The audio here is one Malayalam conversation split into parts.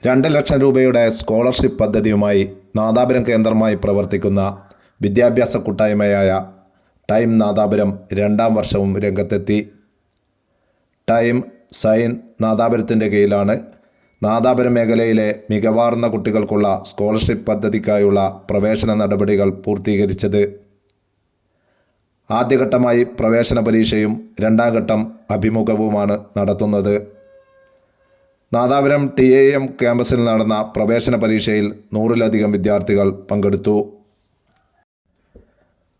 2 ലക്ഷം രൂപയുടെ സ്കോളർഷിപ്പ് പദ്ധതിയുമായി നാദാപുരം കേന്ദ്രമായി പ്രവർത്തിക്കുന്ന വിദ്യാഭ്യാസ കൂട്ടായ്മയായ ടൈം നാദാപുരം 2ാം വർഷവും രംഗത്തെത്തി. ടൈം സൈൻ നാദാപുരത്തിൻ്റെ കീഴിലാണ് നാദാപുരം മേഖലയിലെ മികവാർന്ന കുട്ടികൾക്കുള്ള സ്കോളർഷിപ്പ് പദ്ധതിക്കായുള്ള പ്രവേശന നടപടികൾ പൂർത്തീകരിച്ചത്. ആദ്യഘട്ടമായി പ്രവേശന പരീക്ഷയും 2ാം ഘട്ടം അഭിമുഖവുമാണ് നടത്തുന്നത്. നാദാപുരം TIM ക്യാമ്പസിൽ നടന്ന പ്രവേശന പരീക്ഷയിൽ 100-ലധികം വിദ്യാർത്ഥികൾ പങ്കെടുത്തു.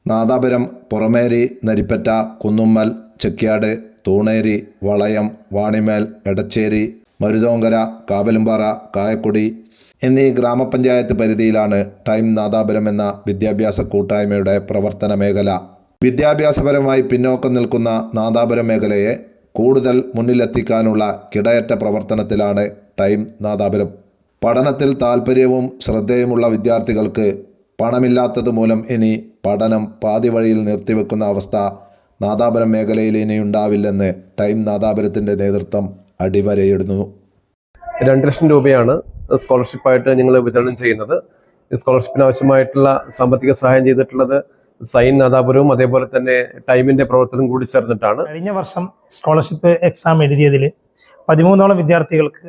നാദാപുരം, പുറമേരി, നരിപ്പറ്റ, കുന്നുമ്മൽ, ചെക്യാട്, തൂണേരി, വളയം, വാണിമേൽ, എടച്ചേരി, മരുതോങ്കര, കാവലുംപാറ, കായക്കൊടി എന്നീ ഗ്രാമപഞ്ചായത്ത് പരിധിയിലാണ് ടൈം നാദാപുരം എന്ന വിദ്യാഭ്യാസ കൂട്ടായ്മയുടെ പ്രവർത്തന മേഖല. വിദ്യാഭ്യാസപരമായി പിന്നോക്കം നിൽക്കുന്ന നാദാപുരം മേഖലയെ കൂടുതൽ മുന്നിലെത്തിക്കാനുള്ള കിടയറ്റ പ്രവർത്തനത്തിലാണ് ടൈം നാദാപുരം. പഠനത്തിൽ താൽപ്പര്യവും ശ്രദ്ധയുമുള്ള വിദ്യാർത്ഥികൾക്ക് പണമില്ലാത്തത് മൂലം ഇനി പഠനം പാതി വഴിയിൽ നിർത്തിവെക്കുന്ന അവസ്ഥ നാദാപുരം മേഖലയിൽ ഇനി ഉണ്ടാവില്ലെന്ന് ടൈം നാദാപുരത്തിൻ്റെ നേതൃത്വം അടിവരയിടുന്നു. 2 ലക്ഷം രൂപയാണ് സ്കോളർഷിപ്പായിട്ട് ഞങ്ങൾ വിതരണം ചെയ്യുന്നത്. ഈ സ്കോളർഷിപ്പിന് ആവശ്യമായിട്ടുള്ള സാമ്പത്തിക സഹായം ചെയ്തിട്ടുള്ളത് സൈൻ നാദാപുരവും അതേപോലെ തന്നെ ടൈമിൻ്റെ പ്രവർത്തനം കൂടി ചേർന്നിട്ടാണ്. കഴിഞ്ഞ വർഷം സ്കോളർഷിപ്പ് എക്സാം എഴുതിയതിൽ 13ഓളം വിദ്യാർത്ഥികൾക്ക്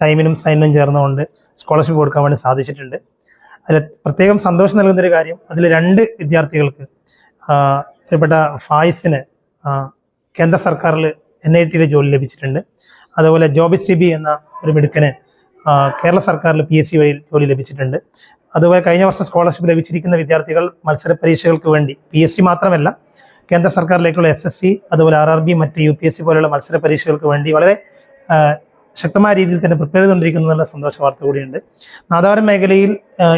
ടൈമിനും സൈനും ചേർന്നുകൊണ്ട് സ്കോളർഷിപ്പ് കൊടുക്കാൻ വേണ്ടി സാധിച്ചിട്ടുണ്ട്. അതിൽ പ്രത്യേകം സന്തോഷം നൽകുന്നൊരു കാര്യം, അതിൽ 2 വിദ്യാർത്ഥികൾക്ക് പ്രിയപ്പെട്ട ഫായിസിന് കേന്ദ്ര സർക്കാരിൽ NIT ജോലി ലഭിച്ചിട്ടുണ്ട്. അതുപോലെ ജോബിസ് സിബി എന്ന ഒരു മിടുക്കന് കേരള സർക്കാരിൽ PSC വഴി ജോലി ലഭിച്ചിട്ടുണ്ട്. അതുപോലെ കഴിഞ്ഞ വർഷം സ്കോളർഷിപ്പ് ലഭിച്ചിരിക്കുന്ന വിദ്യാർത്ഥികൾ മത്സര പരീക്ഷകൾക്ക് വേണ്ടി PSC മാത്രമല്ല കേന്ദ്ര സർക്കാരിലേക്കുള്ള SSC, അതുപോലെ RRB, മറ്റ് UPSC പോലെയുള്ള മത്സര പരീക്ഷകൾക്ക് വേണ്ടി വളരെ ശക്തമായ രീതിയിൽ തന്നെ പ്രിപ്പയർ ചെയ്തുകൊണ്ടിരിക്കുന്നു എന്നുള്ള സന്തോഷ വാർത്ത കൂടിയുണ്ട്. നാദാപുരം മേഖലയിൽ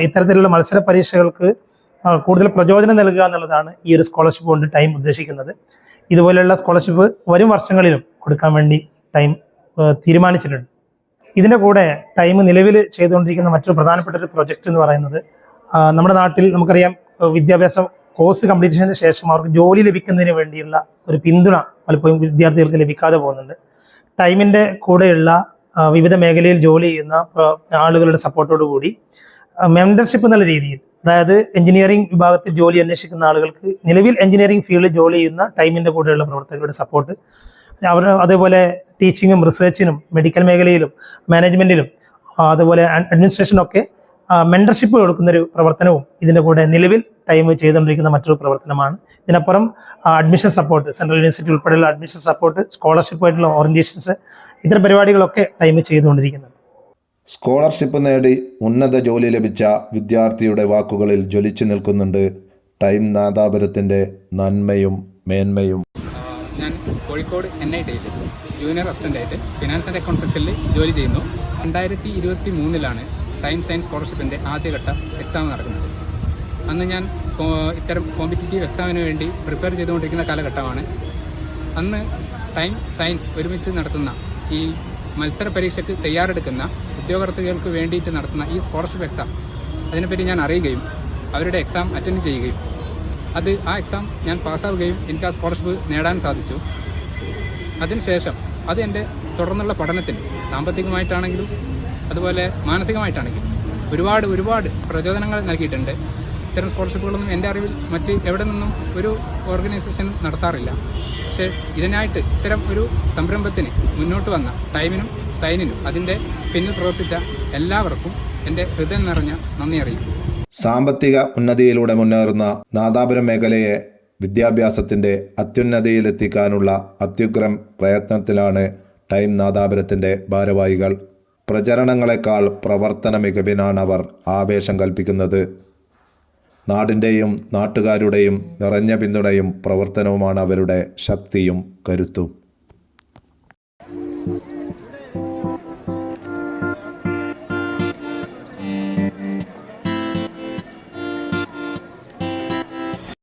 ഇത്തരത്തിലുള്ള മത്സര പരീക്ഷകൾക്ക് കൂടുതൽ പ്രചോദനം നൽകുക എന്നുള്ളതാണ് ഈ ഒരു സ്കോളർഷിപ്പ് കൊണ്ട് ടൈം ഉദ്ദേശിക്കുന്നത്. ഇതുപോലെയുള്ള സ്കോളർഷിപ്പ് വരും വർഷങ്ങളിലും കൊടുക്കാൻ വേണ്ടി ടൈം തീരുമാനിച്ചിട്ടുണ്ട്. ഇതിൻ്റെ കൂടെ ടൈം നിലവിൽ ചെയ്തുകൊണ്ടിരിക്കുന്ന മറ്റൊരു പ്രധാനപ്പെട്ട ഒരു പ്രൊജക്റ്റ് എന്ന് പറയുന്നത്, നമ്മുടെ നാട്ടിൽ നമുക്കറിയാം വിദ്യാഭ്യാസ കോഴ്സ് കംപ്ലീഷന് ശേഷം അവർക്ക് ജോലി ലഭിക്കുന്നതിന് വേണ്ടിയുള്ള ഒരു പിന്തുണ പലപ്പോഴും വിദ്യാർത്ഥികൾക്ക് ലഭിക്കാതെ പോകുന്നുണ്ട്. ടൈമിൻ്റെ കൂടെയുള്ള വിവിധ മേഖലയിൽ ജോലി ചെയ്യുന്ന ആളുകളുടെ സപ്പോർട്ടോടു കൂടി മെമ്പർഷിപ്പ് എന്നുള്ള രീതിയിൽ, അതായത് എഞ്ചിനീയറിംഗ് വിഭാഗത്തിൽ ജോലി അന്വേഷിക്കുന്ന ആളുകൾക്ക് നിലവിൽ എഞ്ചിനീയറിംഗ് ഫീൽഡിൽ ജോലി ചെയ്യുന്ന ടൈമിൻ്റെ കൂടെയുള്ള പ്രവർത്തകരുടെ സപ്പോർട്ട്, അതേപോലെ ടീച്ചിങ്ങും റിസർച്ചിനും മെഡിക്കൽ മേഖലയിലും മാനേജ്മെൻറ്റിലും അതുപോലെ അഡ്മിനിസ്ട്രേഷനൊക്കെ മെൻറ്റർഷിപ്പ് കൊടുക്കുന്നൊരു പ്രവർത്തനവും ഇതിൻ്റെ കൂടെ നിലവിൽ ടൈം ചെയ്തുകൊണ്ടിരിക്കുന്ന മറ്റൊരു പ്രവർത്തനമാണ്. ഇതിനപ്പുറം അഡ്മിഷൻ സപ്പോർട്ട്, സെൻട്രൽ യൂണിവേഴ്സിറ്റി ഉൾപ്പെടെയുള്ള അഡ്മിഷൻ സപ്പോർട്ട്, സ്കോളർഷിപ്പായിട്ടുള്ള ഓറിയൻറ്റേഷൻസ്, ഇത്തരം പരിപാടികളൊക്കെ ടൈം ചെയ്തുകൊണ്ടിരിക്കുന്നുണ്ട്. സ്കോളർഷിപ്പ് നേടി ഉന്നത ജോലി ലഭിച്ച വിദ്യാർത്ഥിയുടെ വാക്കുകളിൽ ജ്വലിച്ചു നിൽക്കുന്നുണ്ട് ടൈം നാദാപുരത്തിൻ്റെ നന്മയും മേന്മയും. ഞാൻ കോഴിക്കോട് NIT ജൂനിയർ അസിസ്റ്റൻ്റായിട്ട് ഫിനാൻസ് ആൻഡ് അക്കൗണ്ട് സെക്ഷനിൽ ജോലി ചെയ്യുന്നു. 2023 ടൈം സയൻസ് സ്കോളർഷിപ്പിൻ്റെ ആദ്യഘട്ട എക്സാം നടക്കുന്നത്. അന്ന് ഞാൻ ഇത്തരം കോമ്പറ്റീറ്റീവ് എക്സാമിന് വേണ്ടി പ്രിപ്പയർ ചെയ്തുകൊണ്ടിരിക്കുന്ന കാലഘട്ടമാണ്. അന്ന് ടൈം സൈൻ ഒരുമിച്ച് നടത്തുന്ന ഈ മത്സര പരീക്ഷയ്ക്ക് തയ്യാറെടുക്കുന്ന ഉദ്യോഗാർത്ഥികൾക്ക് വേണ്ടിയിട്ട് നടത്തുന്ന ഈ സ്കോളർഷിപ്പ് എക്സാം, അതിനെപ്പറ്റി ഞാൻ അറിയുകയും അവരുടെ എക്സാം അറ്റൻഡ് ചെയ്യുകയും ആ എക്സാം ഞാൻ പാസ്സാവുകയും എനിക്ക് ആ സ്കോളർഷിപ്പ് നേടാൻ സാധിച്ചു. അതിനുശേഷം അത് എൻ്റെ തുടർന്നുള്ള പഠനത്തിന് സാമ്പത്തികമായിട്ടാണെങ്കിലും അതുപോലെ മാനസികമായിട്ടാണെങ്കിലും ഒരുപാട് പ്രചോദനങ്ങൾ നൽകിയിട്ടുണ്ട്. ഇത്തരം സ്കോളർഷിപ്പുകളൊന്നും എൻ്റെ അറിവിൽ മറ്റ് എവിടെ നിന്നും ഒരു ഓർഗനൈസേഷൻ നടത്താറില്ല. പക്ഷേ ഇതിനായിട്ട് ഇത്തരം ഒരു സംരംഭത്തിന് മുന്നോട്ട് വന്ന ടൈമിനും സൈനിനും അതിൻ്റെ പിന്നിൽ പ്രവർത്തിച്ച എല്ലാവർക്കും എൻ്റെ ഹൃദയം നിറഞ്ഞ നന്ദി അറിയിക്കുന്നു. സാമ്പത്തിക ഉന്നതിയിലൂടെ മുന്നേറുന്ന നാദാപുരം മേഖലയെ വിദ്യാഭ്യാസത്തിൻ്റെ അത്യുന്നതിയിലെത്തിക്കാനുള്ള അത്യുഗ്രം പ്രയത്നത്തിലാണ് ടൈം നാദാപുരത്തിൻ്റെ ഭാരവാഹികൾ. പ്രചരണങ്ങളെക്കാൾ പ്രവർത്തന മികവിനാണവർ ആവേശം കൽപ്പിക്കുന്നത്. നാടിൻ്റെയും നാട്ടുകാരുടെയും നിറഞ്ഞ പിന്തുണയും പ്രവർത്തനവുമാണ് അവരുടെ ശക്തിയും കരുത്തും.